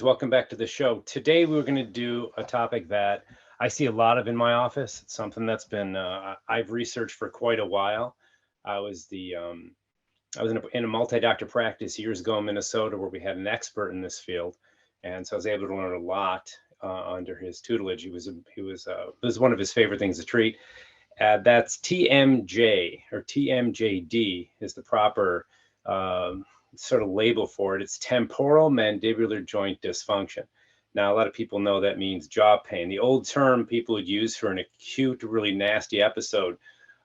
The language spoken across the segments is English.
Welcome back to the show. Today we're going to do a topic that I see a lot of in my office. It's something that's been I've researched for quite a while. I was the I was in a multi-doctor practice years ago in Minnesota where we had an expert in this field, and so I was able to learn a lot under his tutelage. It was one of his favorite things to treat. That's TMJ or TMJD is the proper sort of label for it. It's temporal mandibular joint dysfunction. Now, a lot of people know that means jaw pain. The old term people would use for an acute, really nasty episode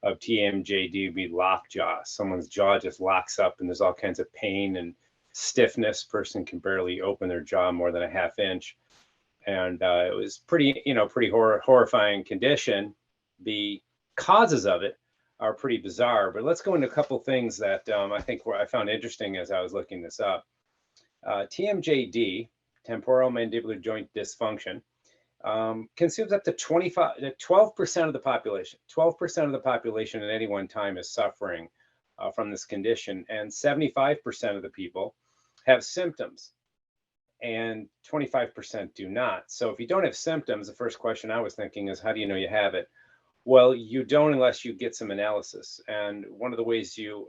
of TMJD would be lockjaw. Someone's jaw just locks up and there's all kinds of pain and stiffness. Person can barely open their jaw more than a half inch. And it was pretty horrifying condition. The causes of it are pretty bizarre, but let's go into a couple things that I found interesting as I was looking this up. TMJD, temporal mandibular joint dysfunction, consumes up to 12% of the population. 12% of the population at any one time is suffering from this condition, and 75% of the people have symptoms, and 25% do not. So if you don't have symptoms, the first question I was thinking is, how do you know you have it? Well, you don't unless you get some analysis. And one of the ways you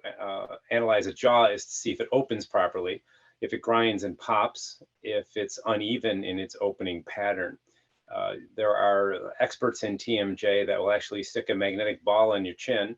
analyze a jaw is to see if it opens properly, if it grinds and pops, if it's uneven in its opening pattern. There are experts in TMJ that will actually stick a magnetic ball in your chin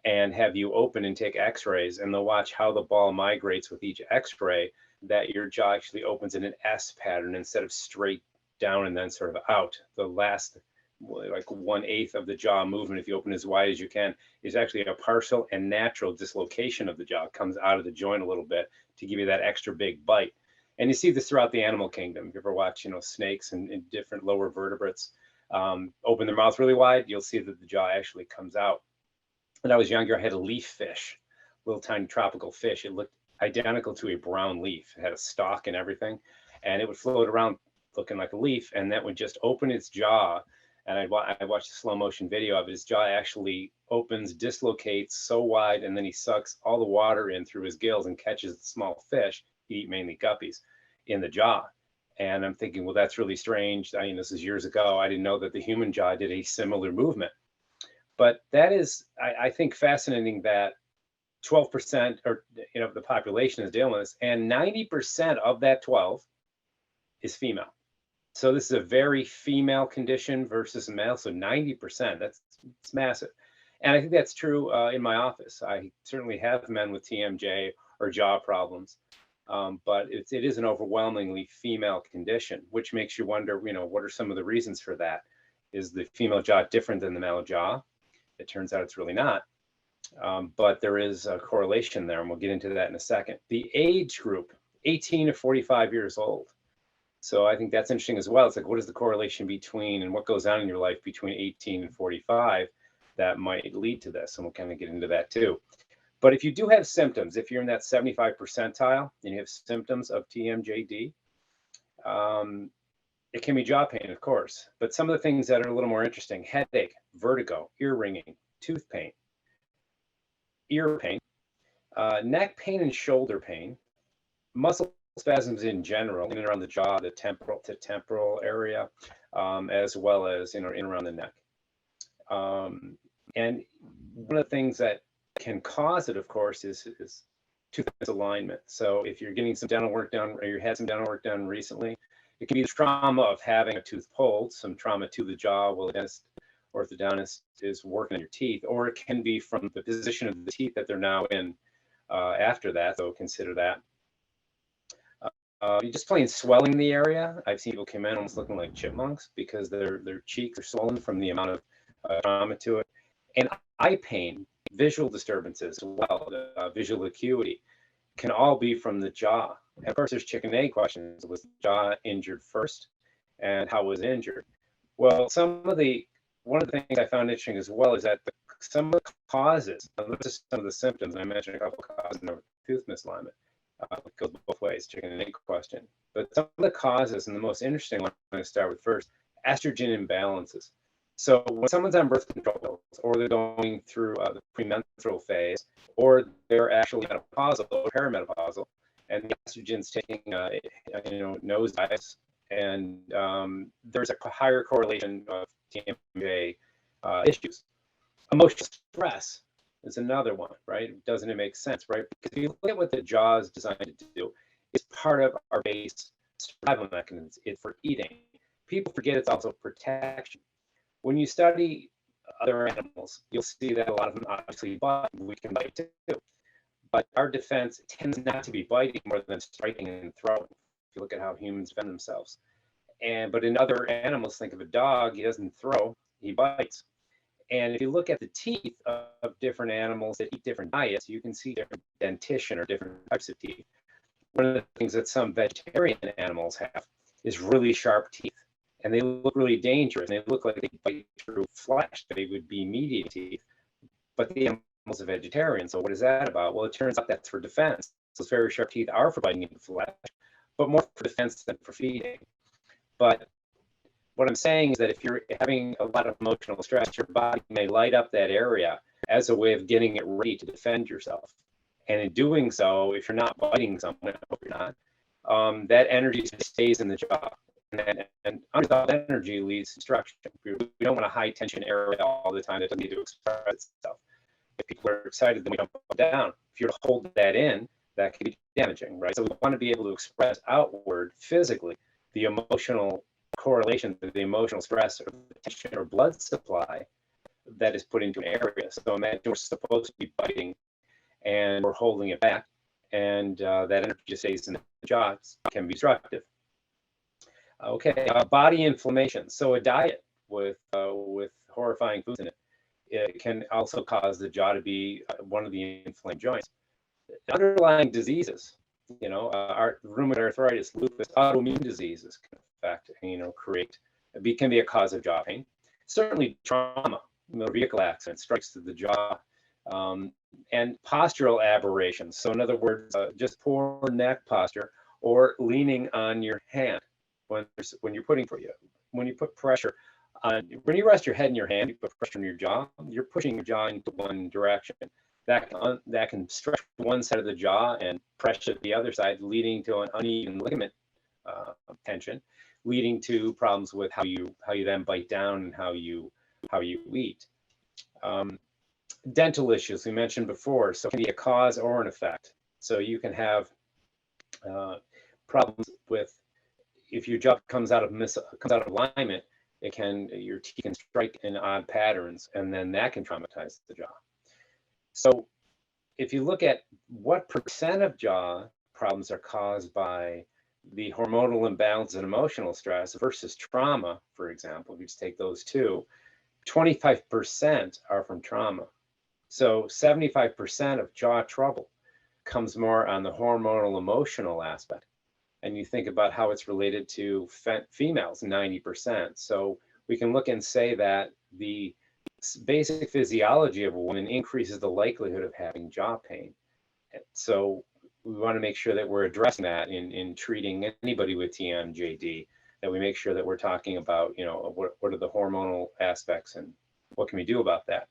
and have you open and take x-rays, and they'll watch how the ball migrates with each x-ray, that your jaw actually opens in an S pattern instead of straight down and then sort of out. The last like 1/8 of the jaw movement, if you open as wide as you can, is actually a partial and natural dislocation of the jaw. It comes out of the joint a little bit to give you that extra big bite. And you see this throughout the animal kingdom. If you ever watch, snakes and different lower vertebrates open their mouth really wide, you'll see that the jaw actually comes out. When I was younger, I had a leaf fish, little tiny tropical fish. It looked identical to a brown leaf. It had a stalk and everything, and it would float around looking like a leaf, and that would just open its jaw. And I watched a slow motion video of his jaw actually opens, dislocates so wide, and then he sucks all the water in through his gills and catches the small fish, he eat mainly guppies, in the jaw. And I'm thinking, well, that's really strange. I mean, this is years ago. I didn't know that the human jaw did a similar movement. But that is, I think, fascinating that 12% or the population is dealing with this, and 90% of that 12 is female. So this is a very female condition versus male. So 90%, it's massive. And I think that's true in my office. I certainly have men with TMJ or jaw problems, but it is an overwhelmingly female condition, which makes you wonder, what are some of the reasons for that? Is the female jaw different than the male jaw? It turns out it's really not. But there is a correlation there, and we'll get into that in a second. The age group, 18 to 45 years old. So I think that's interesting as well. It's like, what is the correlation between, and what goes on in your life between 18 and 45 that might lead to this? And we'll kind of get into that too. But if you do have symptoms, if you're in that 75 percentile and you have symptoms of TMJD, it can be jaw pain, of course. But some of the things that are a little more interesting: headache, vertigo, ear ringing, tooth pain, ear pain, neck pain and shoulder pain, muscle spasms in general, in and around the jaw, the temporal area, as well as in and around the neck. And one of the things that can cause it, of course, is tooth misalignment. So if you're getting some dental work done, or you had some dental work done recently, it can be the trauma of having a tooth pulled, some trauma to the jaw while the dentist, orthodontist is working on your teeth, or it can be from the position of the teeth that they're now in after that. So consider that. Just plain swelling in the area. I've seen people come in almost looking like chipmunks because their cheeks are swollen from the amount of trauma to it. And eye pain, visual disturbances as well, visual acuity, can all be from the jaw. And of course, there's chicken and egg questions. Was the jaw injured first, and how was it injured? Well, one of the things I found interesting as well is that some of the causes, just some of the symptoms, and I mentioned a couple of causes of tooth misalignment. It goes both ways, chicken and egg question. But some of the causes, and the most interesting one I'm going to start with first, estrogen imbalances. So when someone's on birth control pills, or they're going through the premenstrual phase, or they're actually menopausal or perimenopausal, and the estrogen's taking, nosedives, and there's a higher correlation of TMJ issues. Emotional stress is another one, right? Doesn't it make sense, right? Because if you look at what the jaw is designed to do, it's part of our base survival mechanism. It's for eating. People forget it's also protection. When you study other animals, you'll see that a lot of them obviously bite. We can bite too. But our defense tends not to be biting more than striking and throwing. If you look at how humans defend themselves. But in other animals, think of a dog, he doesn't throw, he bites. And if you look at the teeth of different animals that eat different diets, you can see different dentition or different types of teeth. One of the things that some vegetarian animals have is really sharp teeth. And they look really dangerous. They look like they bite through flesh. They would be meaty teeth. But the animal's a vegetarian. So what is that about? Well, it turns out that's for defense. Those very sharp teeth are for biting into flesh, but more for defense than for feeding. But what I'm saying is that if you're having a lot of emotional stress, your body may light up that area as a way of getting it ready to defend yourself. And in doing so, if you're not biting someone, I hope you're not, that energy stays in the jaw. And unresolved energy leads to destruction. We don't want a high tension area all the time that doesn't need to express itself. If people are excited, then we don't put down. If you're to hold that in, that can be damaging, right? So we want to be able to express outward physically the emotional correlation to the emotional stress or the tension or blood supply that is put into an area. So imagine we're supposed to be biting and we're holding it back, and that energy just stays in the jaw. It can be destructive. Okay, body inflammation. So a diet with horrifying foods in it, it can also cause the jaw to be one of the inflamed joints. Underlying diseases, rheumatoid arthritis, lupus, autoimmune diseases can affect, can be a cause of jaw pain. Certainly trauma, motor vehicle accident strikes to the jaw, and postural aberrations. So in other words, just poor neck posture or leaning on your hand. When you put pressure on, when you rest your head in your hand, you put pressure on your jaw, you're pushing your jaw into one direction. That can stretch one side of the jaw and pressure the other side, leading to an uneven ligament tension, leading to problems with how you then bite down and how you eat. Dental issues we mentioned before, so it can be a cause or an effect. So you can have problems with, if your jaw comes out of alignment, your teeth can strike in odd patterns, and then that can traumatize the jaw. So if you look at what percent of jaw problems are caused by the hormonal imbalance and emotional stress versus trauma, for example, if you just take those two, 25% are from trauma. So 75% of jaw trouble comes more on the hormonal emotional aspect. And you think about how it's related to females, 90%. So we can look and say that the basic physiology of a woman increases the likelihood of having jaw pain. So we want to make sure that we're addressing that in treating anybody with TMJD, that we make sure that we're talking about, what are the hormonal aspects and what can we do about that?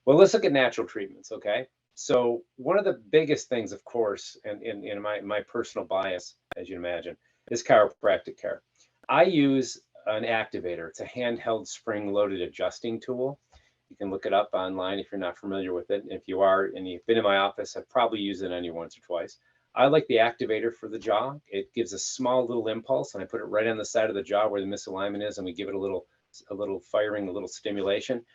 Well, let's look at natural treatments, okay? So one of the biggest things, of course, and in my personal bias, as you imagine, is chiropractic care. I use an activator. It's a handheld spring-loaded adjusting tool. You can look it up online if you're not familiar with it. If you are and you've been in my office, I've probably used it only once or twice. I like the activator for the jaw. It gives a small little impulse, and I put it right on the side of the jaw where the misalignment is, and we give it a little firing, a little stimulation,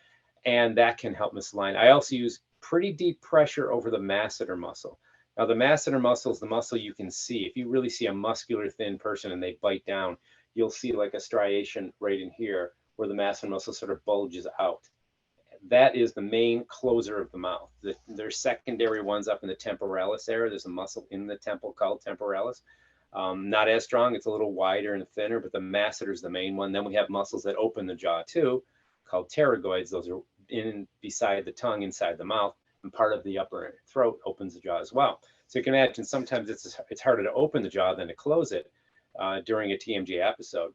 and that can help misalign. I also use pretty deep pressure over the masseter muscle. Now, the masseter muscle is the muscle you can see. If you really see a muscular, thin person and they bite down, you'll see like a striation right in here where the masseter muscle sort of bulges out. That is the main closer of the mouth. There's secondary ones up in the temporalis area. There's a muscle in the temple called temporalis. Not as strong. It's a little wider and thinner, but the masseter is the main one. Then we have muscles that open the jaw too, called pterygoids. Those are beside the tongue, inside the mouth, and part of the upper throat opens the jaw as well. So you can imagine sometimes it's harder to open the jaw than to close it during a TMJ episode.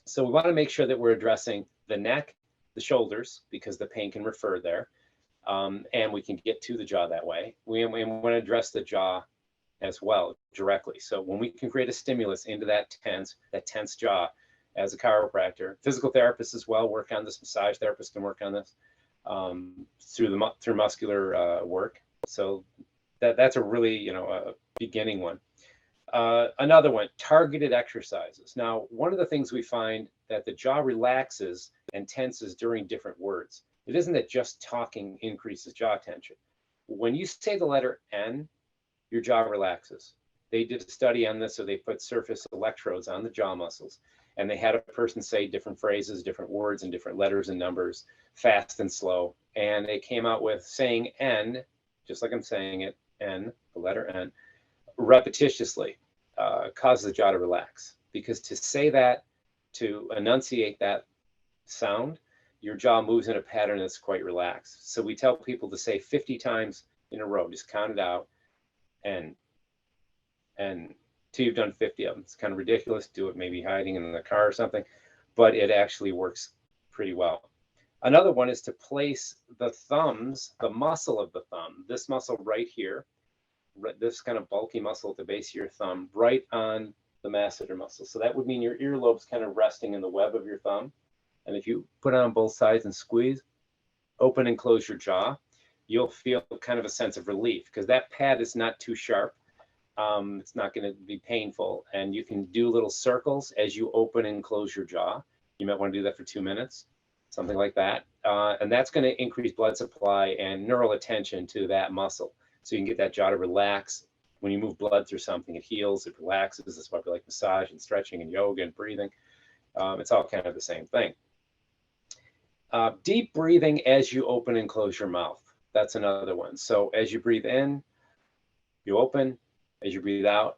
So we want to make sure that we're addressing the neck, the shoulders, because the pain can refer there, and we can get to the jaw that way. We want to address the jaw as well directly. So when we can create a stimulus into that tense jaw, as a chiropractor, physical therapists as well work on this, massage therapists can work on this through muscular work. So that's a really, a beginning one. Another one, targeted exercises. Now, one of the things we find that the jaw relaxes and tenses during different words. It isn't that just talking increases jaw tension. When you say the letter N, your jaw relaxes. They did a study on this, so they put surface electrodes on the jaw muscles, and they had a person say different phrases, different words, and different letters and numbers, fast and slow. And they came out with saying N, just like I'm saying it, N, the letter N, repetitiously causes the jaw to relax. Because to say that, to enunciate that sound, your jaw moves in a pattern that's quite relaxed. So we tell people to say 50 times in a row, just count it out, and till you've done 50 of them. It's kind of ridiculous. Do it maybe hiding in the car or something, but it actually works pretty well. Another one is to place the thumbs, the muscle of the thumb, this muscle right here, this kind of bulky muscle at the base of your thumb, right on the masseter muscle. So that would mean your earlobe's kind of resting in the web of your thumb. And if you put it on both sides and squeeze, open and close your jaw, you'll feel kind of a sense of relief because that pad is not too sharp. It's not going to be painful, and you can do little circles as you open and close your jaw. You might want to do that for 2 minutes, something like that. And that's going to increase blood supply and neural attention to that muscle. So you can get that jaw to relax. When you move blood through something, it heals, it relaxes. That's why we like massage and stretching and yoga and breathing. It's all kind of the same thing. Deep breathing as you open and close your mouth. That's another one. So as you breathe in, you open. As you breathe out,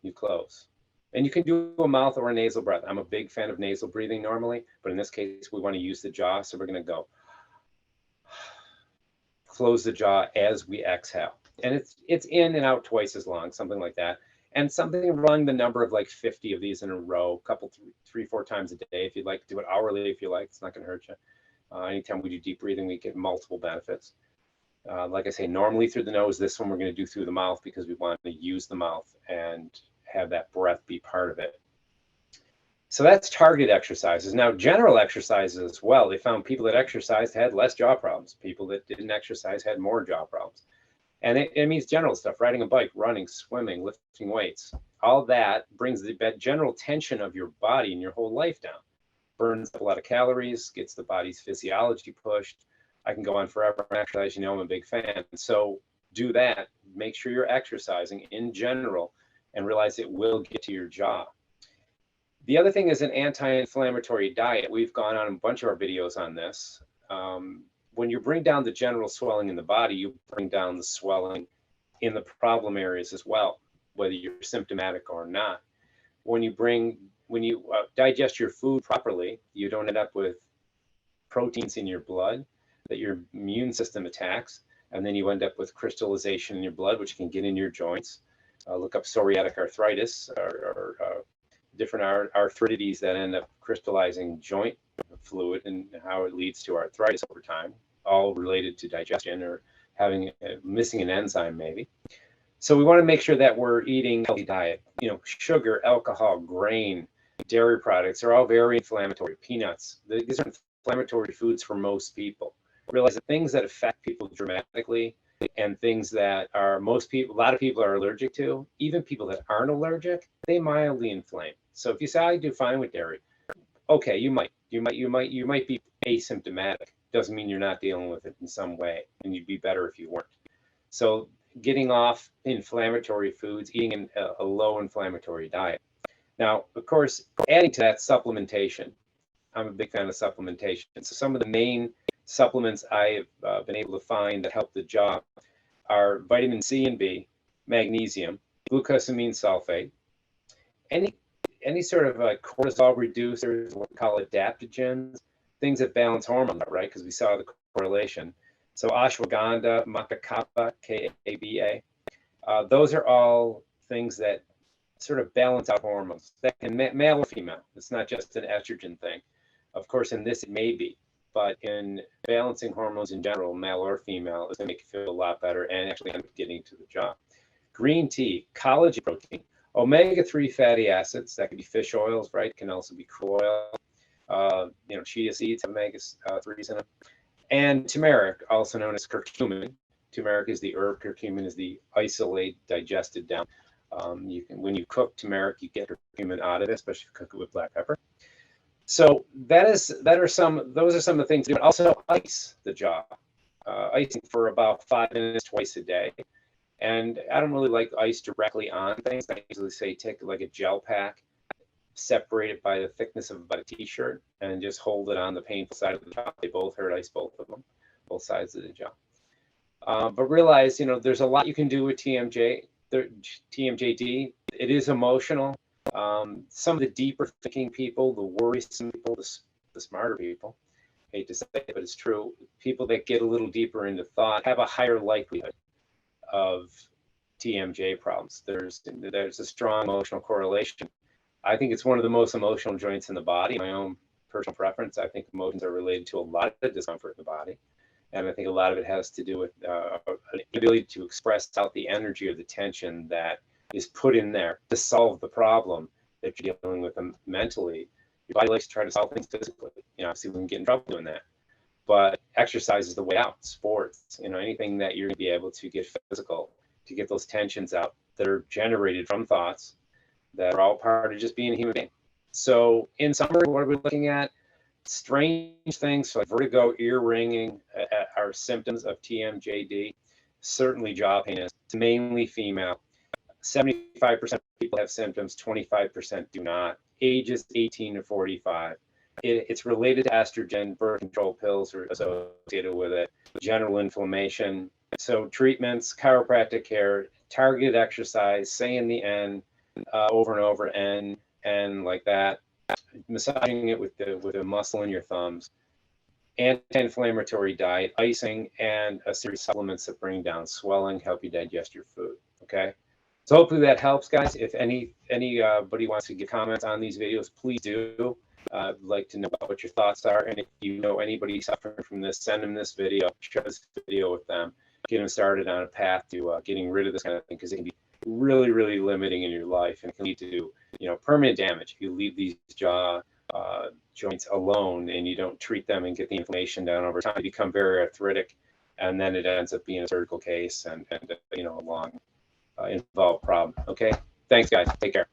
you close. And you can do a mouth or a nasal breath. I'm a big fan of nasal breathing normally, but in this case, we want to use the jaw. So we're going to go close the jaw as we exhale. And it's in and out twice as long, something like that. And something around the number of like 50 of these in a row, a couple, 3-4 times a day. If you'd like to do it hourly, if you like, it's not going to hurt you. Anytime we do deep breathing, we get multiple benefits. Like I say, normally through the nose. This one we're going to do through the mouth because we want to use the mouth and have that breath be part of it. So that's targeted exercises. Now, general exercises as well. They found people that exercised had less jaw problems. People that didn't exercise had more jaw problems. And it means general stuff, riding a bike, running, swimming, lifting weights. All that brings the general tension of your body and your whole life down. Burns a lot of calories, gets the body's physiology pushed. I can go on forever on exercise. I'm a big fan. So do that. Make sure you're exercising in general and realize it will get to your jaw. The other thing is an anti-inflammatory diet. We've gone on a bunch of our videos on this. When you bring down the general swelling in the body, you bring down the swelling in the problem areas as well, whether you're symptomatic or not. When you digest your food properly, you don't end up with proteins in your blood that your immune system attacks, and then you end up with crystallization in your blood, which can get in your joints. Look up psoriatic arthritis or different arthritides that end up crystallizing joint fluid and how it leads to arthritis over time, all related to digestion or missing an enzyme maybe. So we want to make sure that we're eating a healthy diet. Sugar, alcohol, grain, dairy products are all very inflammatory. Peanuts, these are inflammatory foods for most people. Realize that things that affect people dramatically and things that a lot of people are allergic to, even people that aren't allergic, they mildly inflame. So if you say I do fine with dairy, okay, you might be asymptomatic. Doesn't mean you're not dealing with it in some way, and you'd be better if you weren't. So getting off inflammatory foods, eating a low inflammatory diet. Now, of course, adding to that, supplementation. I'm a big fan of supplementation. So some of the main supplements I've been able to find that help the jaw are vitamin C and B, magnesium, glucosamine sulfate, any sort of cortisol reducers, what we call adaptogens, things that balance hormones, right? Because we saw the correlation. So ashwagandha, maca kaba, K-A-B-A, those are all things that sort of balance out hormones. That can male or female. It's not just an estrogen thing. Of course, in this it may be, but in balancing hormones in general, male or female, is going to make you feel a lot better and actually end up getting to the jaw. green tea, collagen protein, omega-3 fatty acids, that could be fish oils, right? Can also be crude oil. Chia seeds have omega-3s in them. And turmeric, also known as curcumin. Turmeric is the herb, curcumin is the isolate digested down. When you cook turmeric, you get curcumin out of it, especially if you cook it with black pepper. So those are some of the things. Also, ice the jaw. Icing for about 5 minutes twice a day. And I don't really like ice directly on things. I usually say take like a gel pack, separate it by the thickness of about a t-shirt, and just hold it on the painful side of the jaw. They both hurt. Ice both of them, both sides of the jaw. But realize, there's a lot you can do with TMJ, TMJD. It is emotional. Some of the deeper thinking people, the worrisome people, the smarter people, hate to say it, but it's true. People that get a little deeper into thought have a higher likelihood of TMJ problems. There's a strong emotional correlation. I think it's one of the most emotional joints in the body. My own personal preference. I think emotions are related to a lot of discomfort in the body. And I think a lot of it has to do with an ability to express out the energy or the tension that is put in there to solve the problem that you're dealing with mentally. Your body likes to try to solve things physically. Obviously we can get in trouble doing that. But exercise is the way out. Sports, anything that you're going to be able to get physical, to get those tensions out that are generated from thoughts that are all part of just being a human being. So in summary, what are we looking at? Strange things like vertigo, ear ringing are symptoms of TMJD. Certainly jaw pain is mainly female. 75% of people have symptoms, 25% do not. Ages 18 to 45. It's related to estrogen, birth control pills are associated with it, general inflammation. So treatments, chiropractic care, targeted exercise, say in the N, over and over, and like that, massaging it with the muscle in your thumbs, anti-inflammatory diet, icing, and a series of supplements that bring down swelling, help you digest your food. Okay, so hopefully that helps, guys. If anybody wants to give comments on these videos, please do. I'd like to know what your thoughts are, and if you know anybody suffering from this, send them this video, share this video with them, get them started on a path to getting rid of this kind of thing, because it can be really, really limiting in your life, and it can lead to permanent damage. If you leave these jaw joints alone and you don't treat them and get the inflammation down over time, they become very arthritic, and then it ends up being a surgical case and a long involved problem. Okay, thanks guys, take care.